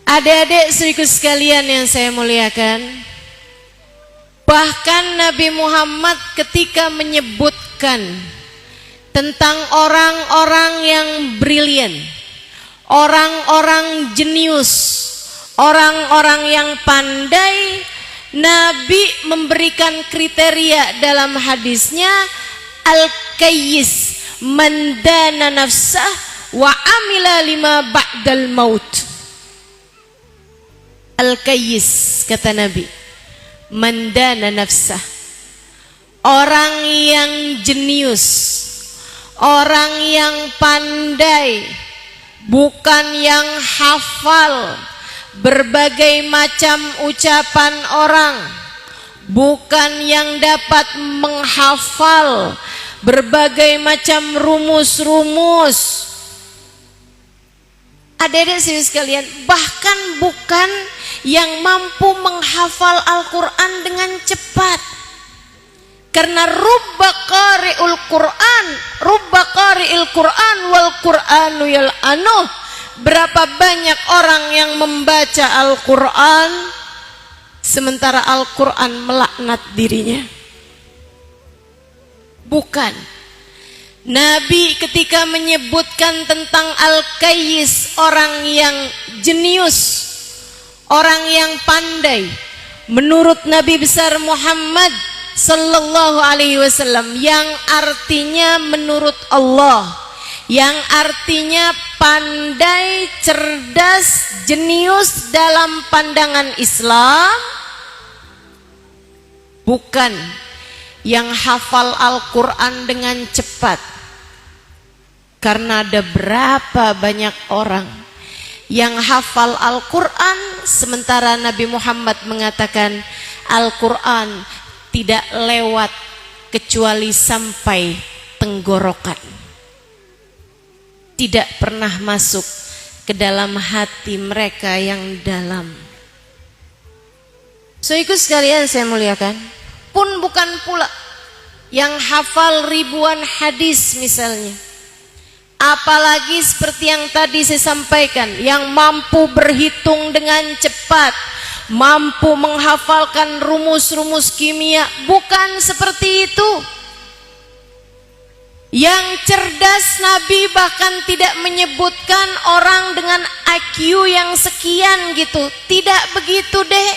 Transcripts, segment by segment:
Adik-adik saudaraku sekalian yang saya muliakan, bahkan Nabi Muhammad ketika menyebutkan tentang orang-orang yang brilian, orang-orang jenius, orang-orang yang pandai, Nabi memberikan kriteria dalam hadisnya, al-kayyis man dana nafsah wa amila lima ba'dal maut. Al-kayyis, kata Nabi, man dana nafsah, orang yang jenius, orang yang pandai, bukan yang hafal berbagai macam ucapan orang, bukan yang dapat menghafal berbagai macam rumus-rumus. Adik-adik sekalian, bahkan bukan yang mampu menghafal Al-Quran dengan cepat. Karena rubba qari'ul Quran wal Qur'anu yal'anuh. Berapa banyak orang yang membaca Al-Quran sementara Al-Quran melaknat dirinya. Bukan. Nabi ketika menyebutkan tentang al-kayyis, orang yang jenius, orang yang pandai, menurut Nabi besar Muhammad sallallahu alaihi wasallam, yang artinya menurut Allah, yang artinya pandai, cerdas, jenius dalam pandangan Islam, bukan yang hafal Al-Quran dengan cepat. Karena ada berapa banyak orang yang hafal Al-Quran sementara Nabi Muhammad mengatakan Al-Quran tidak lewat kecuali sampai tenggorokan, tidak pernah masuk ke dalam hati mereka yang dalam. So ikut sekalian saya muliakan, pun bukan pula yang hafal ribuan hadis misalnya, apalagi seperti yang tadi saya sampaikan, yang mampu berhitung dengan cepat, mampu menghafalkan rumus-rumus kimia, bukan seperti itu. Yang cerdas, Nabi bahkan tidak menyebutkan orang dengan IQ yang sekian gitu, tidak begitu deh.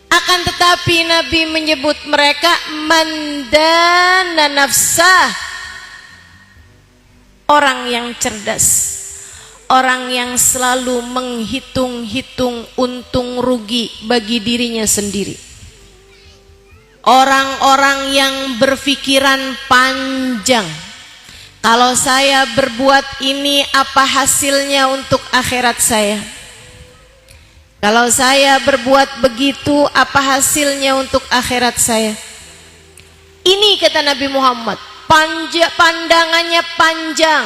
Akan tetapi Nabi menyebut mereka mandana nafsah, orang yang cerdas, orang yang selalu menghitung-hitung untung rugi bagi dirinya sendiri, orang-orang yang berpikiran panjang. Kalau saya berbuat ini, apa hasilnya untuk akhirat saya? Kalau saya berbuat begitu, apa hasilnya untuk akhirat saya? Ini kata Nabi Muhammad, pandangannya panjang.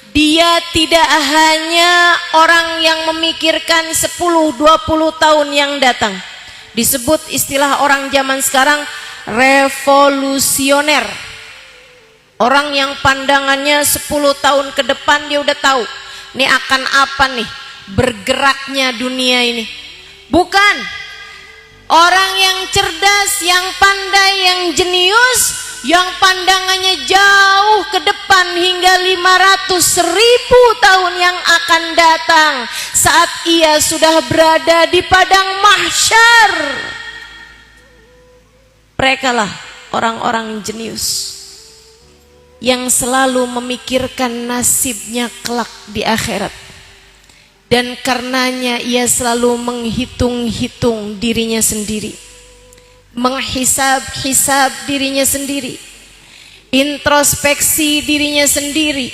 Dia tidak hanya orang yang memikirkan 10-20 tahun yang datang. Disebut istilah orang zaman sekarang revolusioner. Orang yang pandangannya 10 tahun ke depan dia udah tahu ini akan apa nih bergeraknya dunia ini. Bukan. Orang yang cerdas, yang pandai, yang jenius, yang pandangannya jauh ke depan hingga 500.000 tahun yang akan datang, saat ia sudah berada di padang mahsyar. Merekalah orang-orang jenius yang selalu memikirkan nasibnya kelak di akhirat. Dan karenanya ia selalu menghitung-hitung dirinya sendiri, menghisab-hisab dirinya sendiri, introspeksi dirinya sendiri,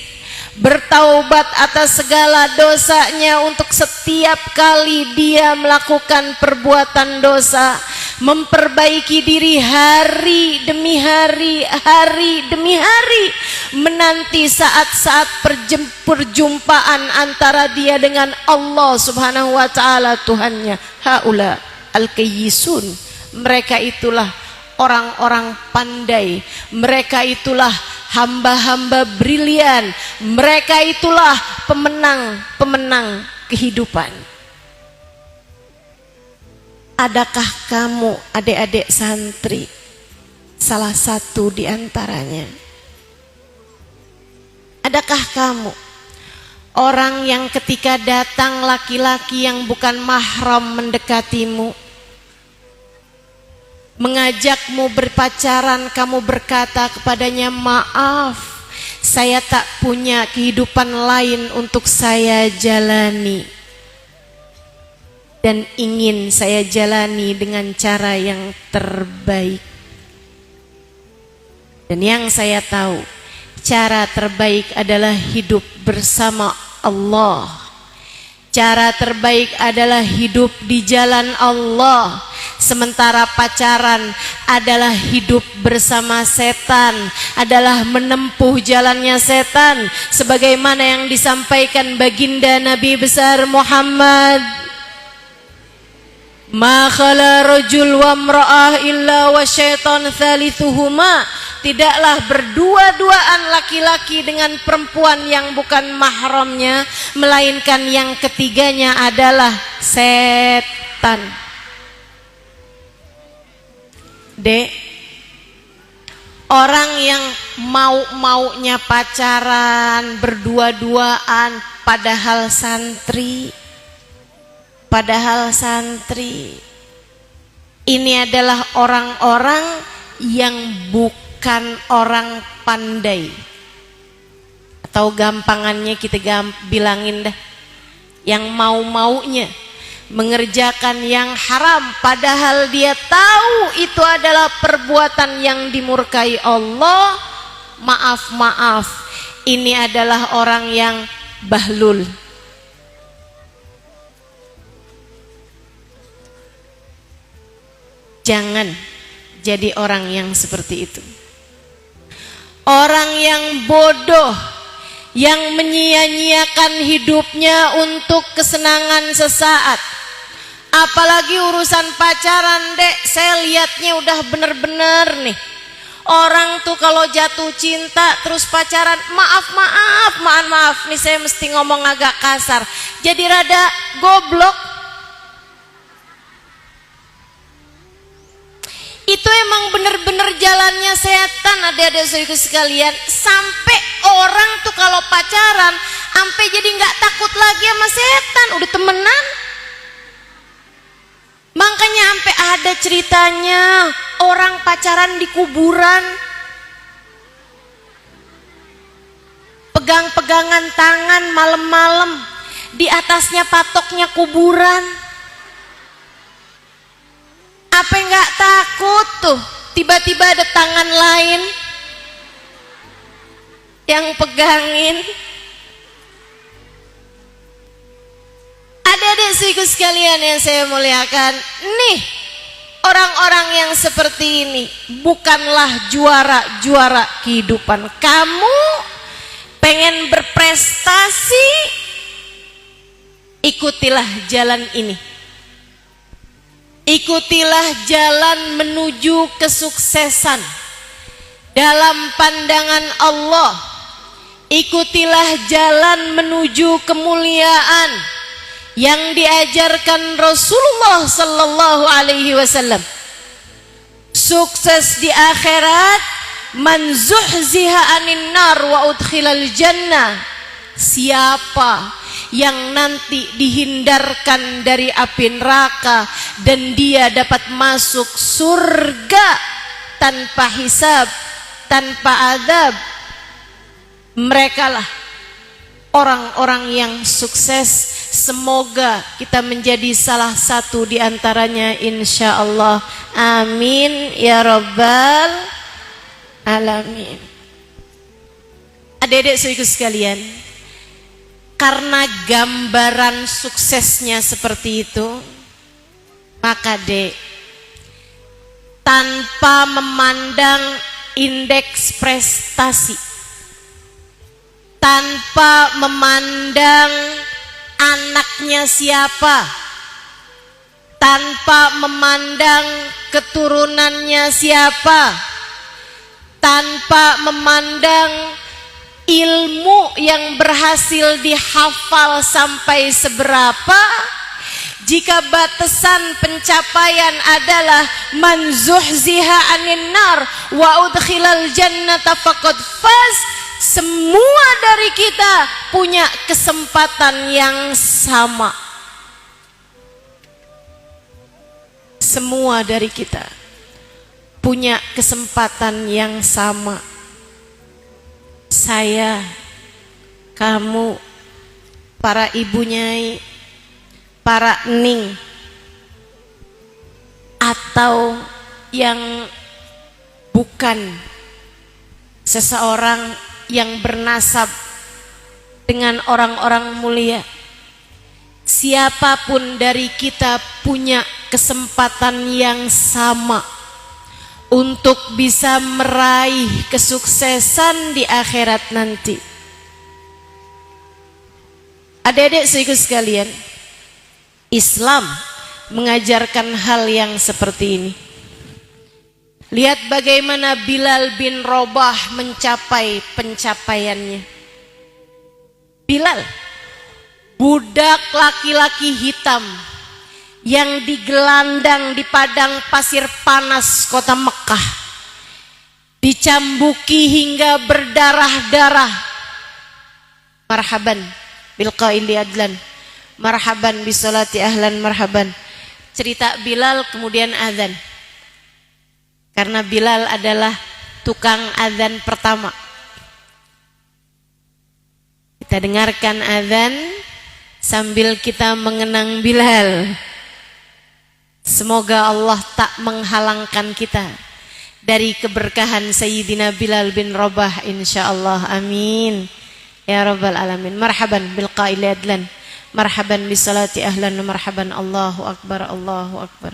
bertaubat atas segala dosanya untuk setiap kali dia melakukan perbuatan dosa, memperbaiki diri hari demi hari, hari demi hari, menanti saat-saat perjumpaan antara dia dengan Allah subhanahu wa ta'ala Tuhannya. Haula al-kayyisun, mereka itulah orang-orang pandai, mereka itulah hamba-hamba brilian, mereka itulah pemenang-pemenang kehidupan. Adakah kamu adik-adik santri salah satu di antaranya? Adakah kamu orang yang ketika datang laki-laki yang bukan mahram mendekatimu, mengajakmu berpacaran, kamu berkata kepadanya, maaf, saya tak punya kehidupan lain untuk saya jalani, dan ingin saya jalani dengan cara yang terbaik. Dan yang saya tahu, cara terbaik adalah hidup bersama Allah. Cara terbaik adalah hidup di jalan Allah. Sementara pacaran adalah hidup bersama setan, adalah menempuh jalannya setan, sebagaimana yang disampaikan baginda Nabi besar Muhammad, ma khala rajul wa imra'ah illa wa syaitan thalithuhuma. Tidaklah berdua-duaan laki-laki dengan perempuan yang bukan mahramnya, melainkan yang ketiganya adalah setan. Dek, orang yang mau-maunya pacaran, berdua-duaan, padahal santri, ini adalah orang-orang yang bukan orang pandai, atau gampangannya kita bilangin dah, yang mau-maunya mengerjakan yang haram, padahal dia tahu itu adalah perbuatan yang dimurkai Allah. Maaf, ini adalah orang yang bahlul. Jangan jadi orang yang seperti itu. Orang yang bodoh, yang menyia-nyiakan hidupnya untuk kesenangan sesaat. Apalagi urusan pacaran, dek, saya lihatnya udah bener-bener nih. Orang tuh kalau jatuh cinta terus pacaran, maaf nih, saya mesti ngomong agak kasar, jadi rada goblok. Itu emang bener-bener jalannya setan, adik-adik saudaraku sekalian. Sampai orang tuh kalau pacaran sampai jadi nggak takut lagi sama setan, udah temenan. Makanya sampai ada ceritanya orang pacaran di kuburan, pegang-pegangan tangan malam-malam, di atasnya patoknya kuburan. Apa nggak takut tuh tiba-tiba ada tangan lain yang pegangin? Adik-adik saudaraku sekalian yang saya muliakan, nih orang-orang yang seperti ini bukanlah juara-juara kehidupan. Kamu pengen berprestasi, ikutilah jalan ini. Ikutilah jalan menuju kesuksesan dalam pandangan Allah. Ikutilah jalan menuju kemuliaan yang diajarkan Rasulullah sallallahu alaihi wasallam. Sukses di akhirat, man zuhziha anin nar wa udkhilal jannah. Siapa yang nanti dihindarkan dari api neraka dan dia dapat masuk surga tanpa hisab, tanpa azab, merekalah orang-orang yang sukses. Semoga kita menjadi salah satu di antaranya, insyaallah. Amin ya rabbal alamin. Adik-adik saudaraku sekalian, karena gambaran suksesnya seperti itu, maka dek, tanpa memandang indeks prestasi, tanpa memandang anaknya siapa, tanpa memandang keturunannya siapa, tanpa memandang ilmu yang berhasil dihafal sampai seberapa, Jika batasan pencapaian adalah man zuhziha 'anil nar wa udkhilal jannata faqad faz, semua dari kita punya kesempatan yang sama. Semua dari kita punya kesempatan yang sama. Saya, kamu, para ibu nyai, para ning, atau yang bukan seseorang yang bernasab dengan orang-orang mulia. Siapapun dari kita punya kesempatan yang sama untuk bisa meraih kesuksesan di akhirat nanti. Adik-adik saudaraku sekalian, Islam mengajarkan hal yang seperti ini. Lihat bagaimana Bilal bin Rabah mencapai pencapaiannya. Bilal, budak laki-laki hitam yang digelandang di padang pasir panas kota Mekah, dicambuki hingga berdarah-darah. Marhaban bil qaili adlan, marhaban bisolati ahlan marhaban. Cerita Bilal kemudian azan, karena Bilal adalah tukang azan pertama. Kita dengarkan azan sambil kita mengenang Bilal. Semoga Allah tak menghalangkan kita dari keberkahan Sayyidina Bilal bin Rabah, insyaallah, amin ya rabbal alamin. Marhaban bil qaili adlan, marhaban bisalati ahlan, marhaban, Allahu akbar, Allahu akbar.